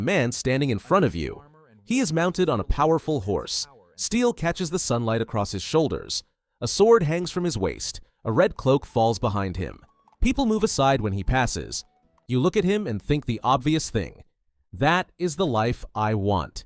man standing in front of you. He is mounted on a powerful horse. Steel catches the sunlight across his shoulders. A sword hangs from his waist. A red cloak falls behind him. People move aside when he passes. You look at him and think the obvious thing. That is the life I want.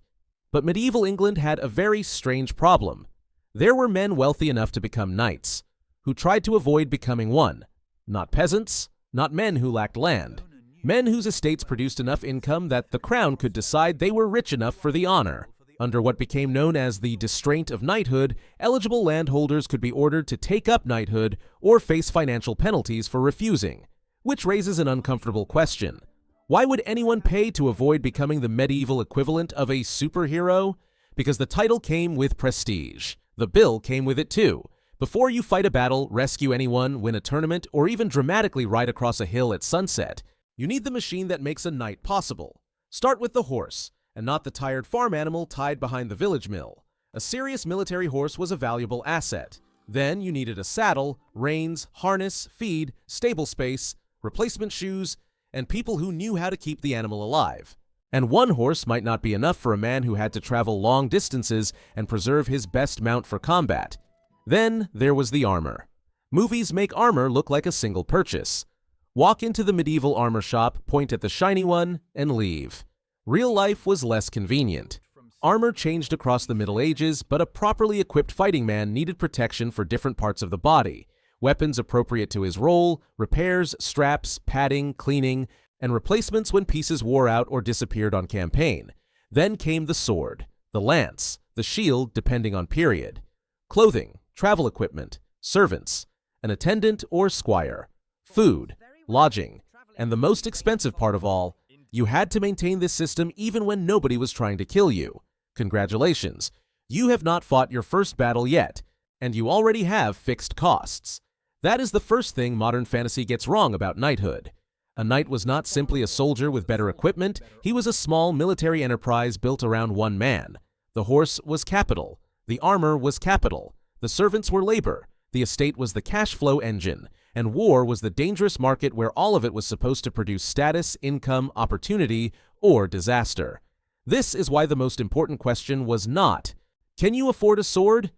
But medieval England had a very strange problem. There were men wealthy enough to become knights, who tried to avoid becoming one. Not peasants, not men who lacked land. Men whose estates produced enough income that the crown could decide they were rich enough for the honor. Under what became known as the distraint of knighthood, eligible landholders could be ordered to take up knighthood or face financial penalties for refusing, which raises an uncomfortable question. Why would anyone pay to avoid becoming the medieval equivalent of a superhero? Because the title came with prestige. The bill came with it too. Before you fight a battle, rescue anyone, win a tournament, or even dramatically ride across a hill at sunset, you need the machine that makes a knight possible. Start with the horse, and not the tired farm animal tied behind the village mill. A serious military horse was a valuable asset. Then you needed a saddle, reins, harness, feed, stable space, replacement shoes, and people who knew how to keep the animal alive. And one horse might not be enough for a man who had to travel long distances and preserve his best mount for combat. Then there was the armor. Movies make armor look like a single purchase. Walk into the medieval armor shop, point at the shiny one, and leave. Real life was less convenient. Armor changed across the Middle Ages, but a properly equipped fighting man needed protection for different parts of the body, weapons appropriate to his role, repairs, straps, padding, cleaning, and replacements when pieces wore out or disappeared on campaign. Then came the sword, the lance, the shield depending on period, clothing, travel equipment, servants, an attendant or squire, food, lodging, and the most expensive part of all, you had to maintain this system even when nobody was trying to kill you. Congratulations, you have not fought your first battle yet, and you already have fixed costs. That is the first thing modern fantasy gets wrong about knighthood. A knight was not simply a soldier with better equipment, he was a small military enterprise built around one man. The horse was capital, the armor was capital, the servants were labor, the estate was the cash flow engine, and war was the dangerous market where all of it was supposed to produce status, income, opportunity, or disaster. This is why the most important question was not, can you afford a sword?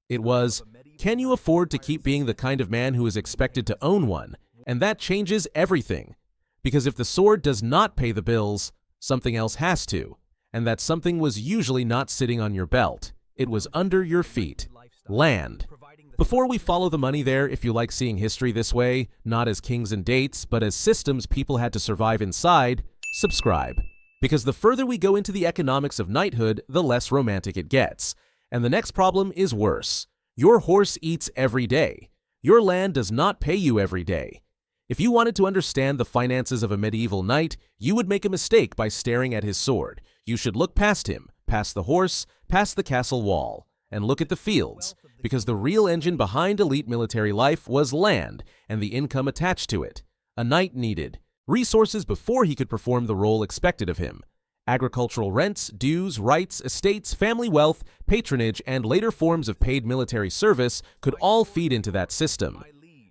It was, can you afford to keep being the kind of man who is expected to own one? And that changes everything. Because if the sword does not pay the bills, something else has to. And that something was usually not sitting on your belt. It was under your feet. Land. Before we follow the money there, if you like seeing history this way, not as kings and dates, but as systems people had to survive inside, subscribe. Because the further we go into the economics of knighthood, the less romantic it gets. And the next problem is worse. Your horse eats every day. Your land does not pay you every day. If you wanted to understand the finances of a medieval knight, you would make a mistake by staring at his sword. You should look past him, past the horse, past the castle wall, and look at the fields, because the real engine behind elite military life was land and the income attached to it. A knight needed resources before he could perform the role expected of him. Agricultural rents, dues, rights, estates, family wealth, patronage, and later forms of paid military service could all feed into that system.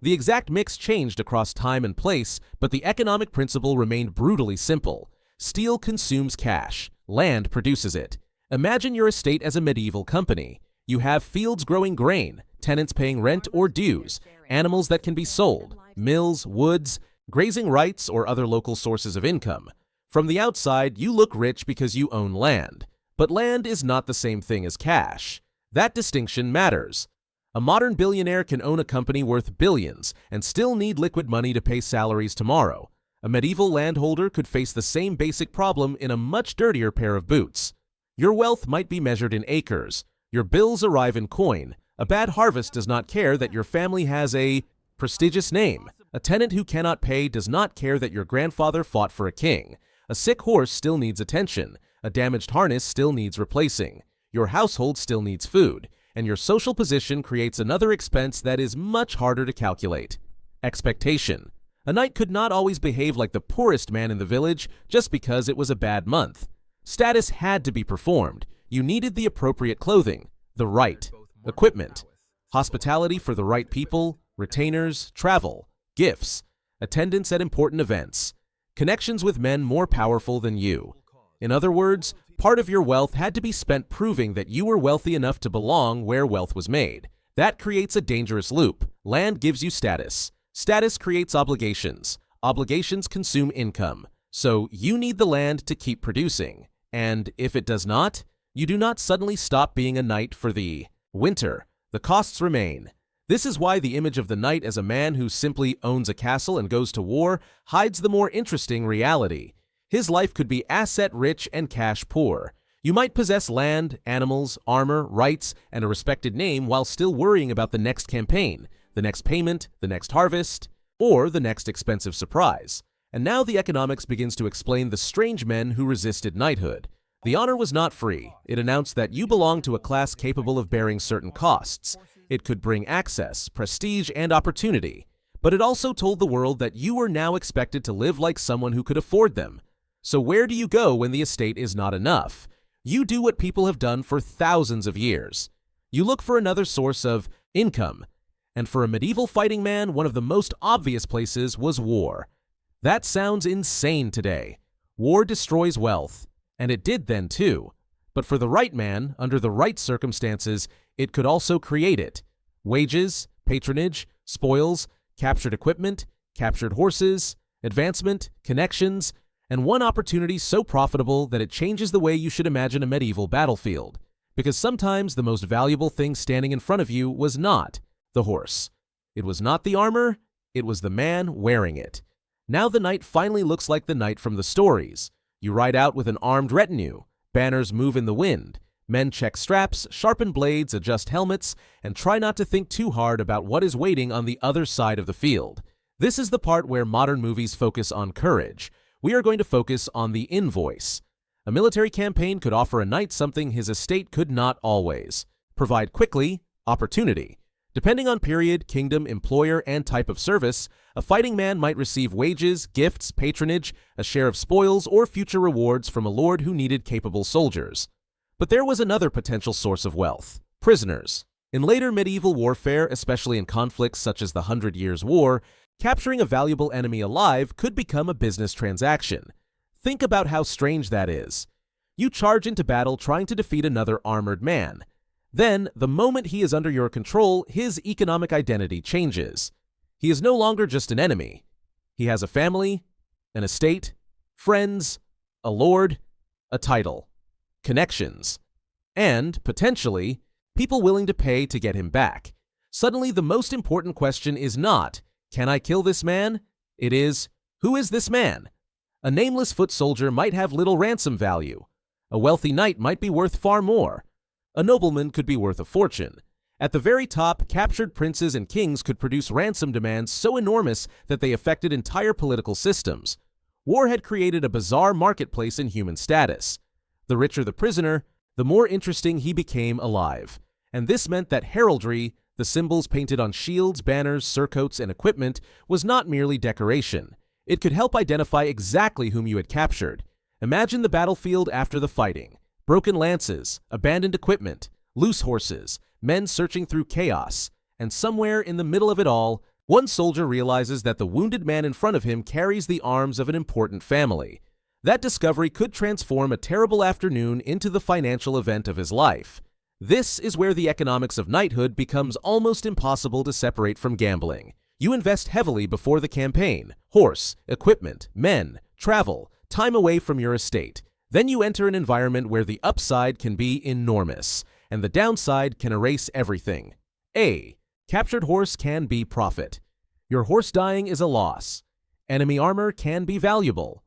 The exact mix changed across time and place, but the economic principle remained brutally simple. Steel consumes cash. Land produces it. Imagine your estate as a medieval company. You have fields growing grain, tenants paying rent or dues, animals that can be sold, mills, woods, grazing rights, or other local sources of income. From the outside, you look rich because you own land. But land is not the same thing as cash. That distinction matters. A modern billionaire can own a company worth billions and still need liquid money to pay salaries tomorrow. A medieval landholder could face the same basic problem in a much dirtier pair of boots. Your wealth might be measured in acres. Your bills arrive in coin. A bad harvest does not care that your family has a prestigious name. A tenant who cannot pay does not care that your grandfather fought for a king. A sick horse still needs attention. A damaged harness still needs replacing. Your household still needs food. And your social position creates another expense that is much harder to calculate. Expectation. A knight could not always behave like the poorest man in the village just because it was a bad month. Status had to be performed. You needed the appropriate clothing, the right equipment, hospitality for the right people, retainers, travel, gifts, attendance at important events, connections with men more powerful than you. In other words, part of your wealth had to be spent proving that you were wealthy enough to belong where wealth was made. That creates a dangerous loop. Land gives you status. Status creates obligations. Obligations consume income. So you need the land to keep producing. And if it does not, you do not suddenly stop being a knight for the winter. The costs remain. This is why the image of the knight as a man who simply owns a castle and goes to war hides the more interesting reality. His life could be asset-rich and cash-poor. You might possess land, animals, armor, rights, and a respected name while still worrying about the next campaign, the next payment, the next harvest, or the next expensive surprise. And now the economics begins to explain the strange men who resisted knighthood. The honor was not free. It announced that you belonged to a class capable of bearing certain costs. It could bring access, prestige, and opportunity. But it also told the world that you were now expected to live like someone who could afford them. So where do you go when the estate is not enough? You do what people have done for thousands of years. You look for another source of income. And for a medieval fighting man, one of the most obvious places was war. That sounds insane today. War destroys wealth. And it did then too. But for the right man, under the right circumstances, it could also create it. Wages, patronage, spoils, captured equipment, captured horses, advancement, connections, and one opportunity so profitable that it changes the way you should imagine a medieval battlefield. Because sometimes the most valuable thing standing in front of you was not the horse. It was not the armor, it was the man wearing it. Now the knight finally looks like the knight from the stories. You ride out with an armed retinue. Banners move in the wind. Men check straps, sharpen blades, adjust helmets, and try not to think too hard about what is waiting on the other side of the field. This is the part where modern movies focus on courage. We are going to focus on the invoice. A military campaign could offer a knight something his estate could not always. Provide quickly, opportunity. Depending on period, kingdom, employer, and type of service, a fighting man might receive wages, gifts, patronage, a share of spoils, or future rewards from a lord who needed capable soldiers. But there was another potential source of wealth: prisoners. In later medieval warfare, especially in conflicts such as the 100 Years' War, capturing a valuable enemy alive could become a business transaction. Think about how strange that is. You charge into battle trying to defeat another armored man. Then, the moment he is under your control, his economic identity changes. He is no longer just an enemy. He has a family, an estate, friends, a lord, a title, connections, and, potentially, people willing to pay to get him back. Suddenly, the most important question is not, can I kill this man? It is, who is this man? A nameless foot soldier might have little ransom value. A wealthy knight might be worth far more. A nobleman could be worth a fortune. At the very top, captured princes and kings could produce ransom demands so enormous that they affected entire political systems. War had created a bizarre marketplace in human status. The richer the prisoner, the more interesting he became alive. And this meant that heraldry, the symbols painted on shields, banners, surcoats, and equipment, was not merely decoration. It could help identify exactly whom you had captured. Imagine the battlefield after the fighting. Broken lances, abandoned equipment, loose horses, men searching through chaos, and somewhere in the middle of it all, one soldier realizes that the wounded man in front of him carries the arms of an important family. That discovery could transform a terrible afternoon into the financial event of his life. This is where the economics of knighthood becomes almost impossible to separate from gambling. You invest heavily before the campaign: horse, equipment, men, travel, time away from your estate. Then you enter an environment where the upside can be enormous, and the downside can erase everything. A. Captured horse can be profit. Your horse dying is a loss. Enemy armor can be valuable.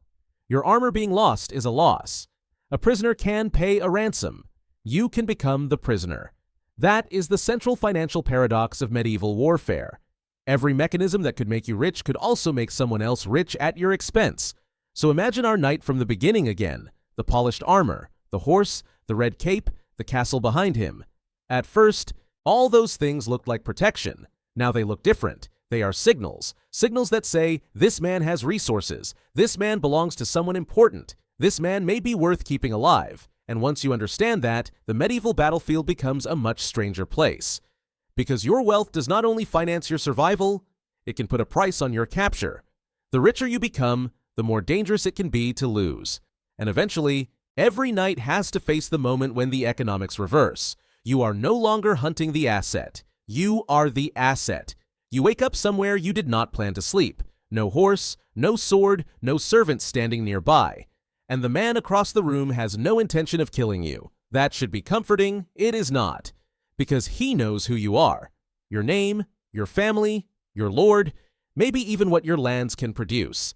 Your armor being lost is a loss. A prisoner can pay a ransom. You can become the prisoner. That is the central financial paradox of medieval warfare. Every mechanism that could make you rich could also make someone else rich at your expense. So imagine our knight from the beginning again. The polished armor, the horse, the red cape, the castle behind him. At first, all those things looked like protection. Now they look different. They are signals. Signals that say, this man has resources. This man belongs to someone important. This man may be worth keeping alive. And once you understand that, the medieval battlefield becomes a much stranger place. Because your wealth does not only finance your survival, it can put a price on your capture. The richer you become, the more dangerous it can be to lose. And eventually, Every knight has to face the moment when the economics reverse. You are no longer hunting the asset. You are the asset. You wake up somewhere you did not plan to sleep. No horse, no sword, no servant standing nearby. And the man across the room has no intention of killing you. That should be comforting. It is not. Because he knows who you are. Your name, your family, your lord, maybe even what your lands can produce.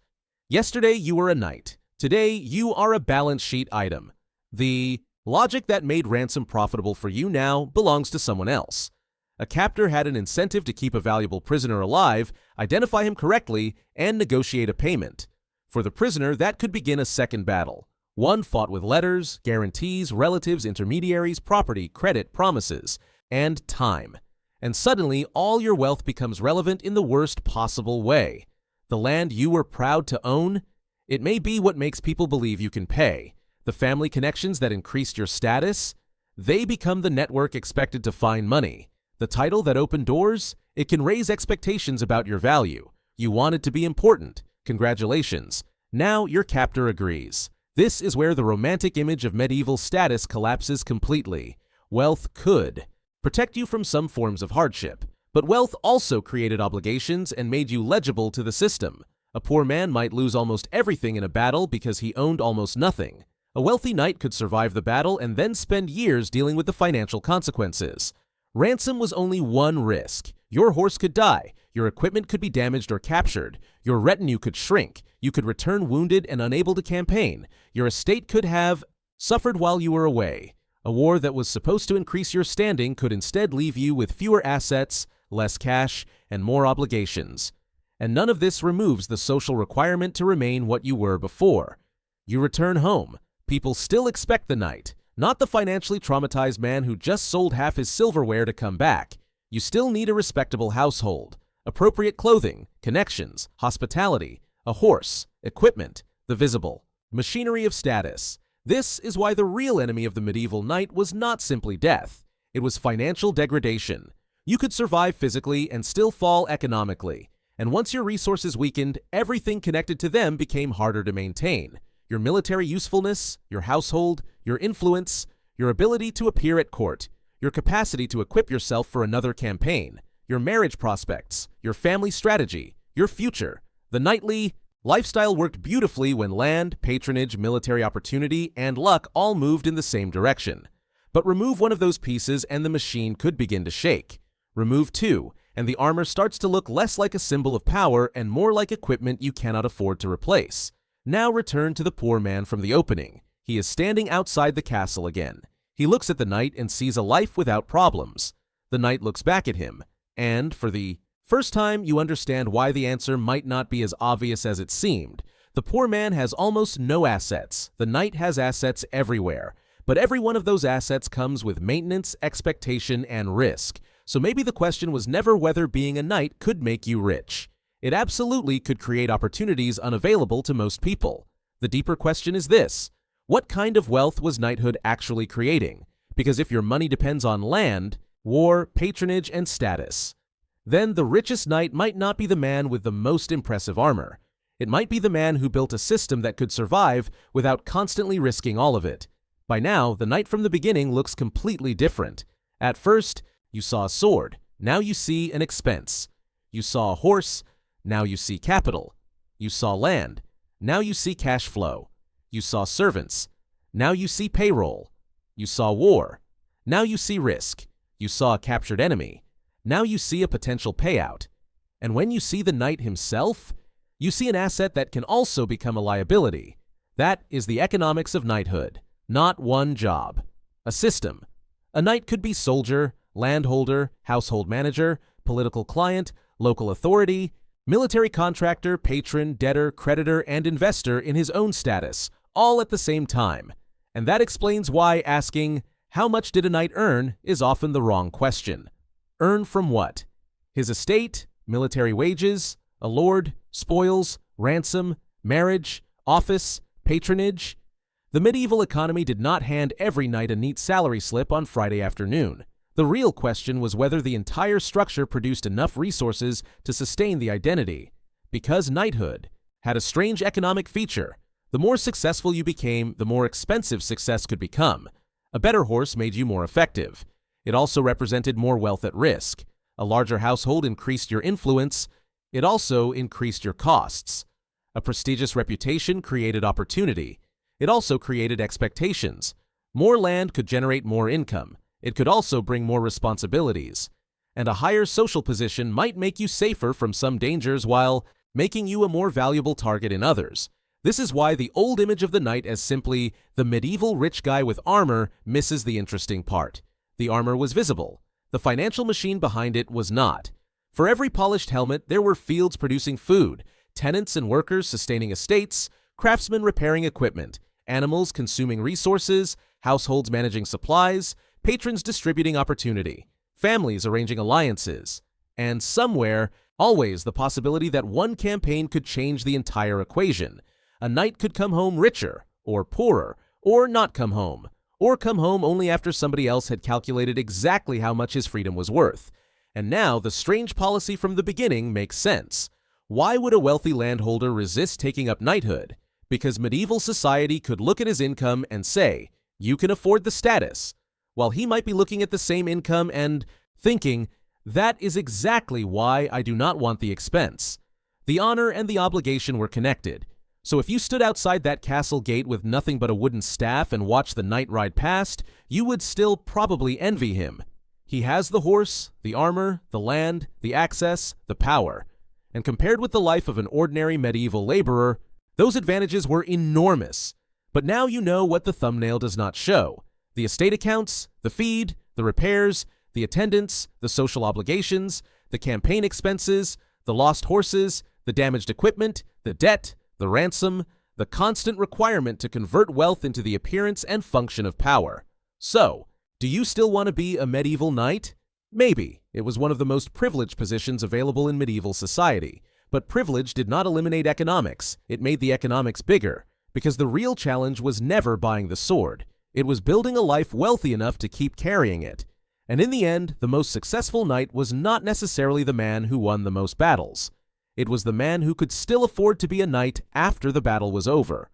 Yesterday you were a knight. Today you are a balance sheet item. The logic that made ransom profitable for you now belongs to someone else. A captor had an incentive to keep a valuable prisoner alive, identify him correctly, and negotiate a payment. For the prisoner, that could begin a second battle. One fought with letters, guarantees, relatives, intermediaries, property, credit, promises, and time. And suddenly, all your wealth becomes relevant in the worst possible way. The land you were proud to own? It may be what makes people believe you can pay. The family connections that increased your status? They become the network expected to find money. The title that opened doors? It can raise expectations about your value. You wanted to be important. Congratulations. Now your captor agrees. This is where the romantic image of medieval status collapses completely. Wealth could protect you from some forms of hardship, but wealth also created obligations and made you legible to the system. A poor man might lose almost everything in a battle because he owned almost nothing. A wealthy knight could survive the battle and then spend years dealing with the financial consequences. Ransom was only one risk. Your horse could die, your equipment could be damaged or captured, your retinue could shrink, you could return wounded and unable to campaign, your estate could have suffered while you were away. A war that was supposed to increase your standing could instead leave you with fewer assets, less cash, and more obligations. And none of this removes the social requirement to remain what you were before. You return home. People still expect the knight, not the financially traumatized man who just sold half his silverware to come back. You still need a respectable household, appropriate clothing, connections, hospitality, a horse, equipment, the visible machinery of status. This is why the real enemy of the medieval knight was not simply death. It was financial degradation. You could survive physically and still fall economically. And once your resources weakened, everything connected to them became harder to maintain. Your military usefulness, your household, your influence, your ability to appear at court, your capacity to equip yourself for another campaign, your marriage prospects, your family strategy, your future. The knightly lifestyle worked beautifully when land, patronage, military opportunity, and luck all moved in the same direction. But remove one of those pieces and the machine could begin to shake. Remove two, and the armor starts to look less like a symbol of power and more like equipment you cannot afford to replace. Now return to the poor man from the opening. He is standing outside the castle again. He looks at the knight and sees a life without problems. The knight looks back at him, and for the first time you understand why the answer might not be as obvious as it seemed. The poor man has almost no assets. The knight has assets everywhere. But every one of those assets comes with maintenance, expectation, and risk. So maybe the question was never whether being a knight could make you rich. It absolutely could create opportunities unavailable to most people. The deeper question is this: what kind of wealth was knighthood actually creating? Because if your money depends on land, war, patronage, and status, then the richest knight might not be the man with the most impressive armor. It might be the man who built a system that could survive without constantly risking all of it. By now, the knight from the beginning looks completely different. At first, you saw a sword. Now you see an expense. You saw a horse. Now you see capital. You saw land. Now you see cash flow. You saw servants. Now you see payroll. You saw war. Now you see risk. You saw a captured enemy. Now you see a potential payout. And when you see the knight himself, you see an asset that can also become a liability. That is the economics of knighthood. Not one job. A system. A knight could be soldier, landholder, household manager, political client, local authority, military contractor, patron, debtor, creditor, and investor in his own status, all at the same time. And that explains why asking, "How much did a knight earn?" is often the wrong question. Earn from what? His estate, military wages, a lord, spoils, ransom, marriage, office, patronage. The medieval economy did not hand every knight a neat salary slip on Friday afternoon. The real question was whether the entire structure produced enough resources to sustain the identity. Because knighthood had a strange economic feature. The more successful you became, the more expensive success could become. A better horse made you more effective. It also represented more wealth at risk. A larger household increased your influence. It also increased your costs. A prestigious reputation created opportunity. It also created expectations. More land could generate more income. It could also bring more responsibilities. And a higher social position might make you safer from some dangers while making you a more valuable target in others. This is why the old image of the knight as simply the medieval rich guy with armor misses the interesting part. The armor was visible. The financial machine behind it was not. For every polished helmet, there were fields producing food, tenants and workers sustaining estates, craftsmen repairing equipment, animals consuming resources, households managing supplies, patrons distributing opportunity, families arranging alliances, and somewhere, always the possibility that one campaign could change the entire equation. A knight could come home richer, or poorer, or not come home, or come home only after somebody else had calculated exactly how much his freedom was worth. And now the strange policy from the beginning makes sense. Why would a wealthy landholder resist taking up knighthood? Because medieval society could look at his income and say, "You can afford the status," while he might be looking at the same income and thinking, "That is exactly why I do not want the expense." The honor and the obligation were connected. So if you stood outside that castle gate with nothing but a wooden staff and watched the knight ride past, you would still probably envy him. He has the horse, the armor, the land, the access, the power. And compared with the life of an ordinary medieval laborer, those advantages were enormous. But now you know what the thumbnail does not show. The estate accounts, the feed, the repairs, the attendance, the social obligations, the campaign expenses, the lost horses, the damaged equipment, the debt, the ransom, the constant requirement to convert wealth into the appearance and function of power. So, do you still want to be a medieval knight? Maybe. It was one of the most privileged positions available in medieval society. But privilege did not eliminate economics. It made the economics bigger, because the real challenge was never buying the sword. It was building a life wealthy enough to keep carrying it. And in the end, the most successful knight was not necessarily the man who won the most battles. It was the man who could still afford to be a knight after the battle was over.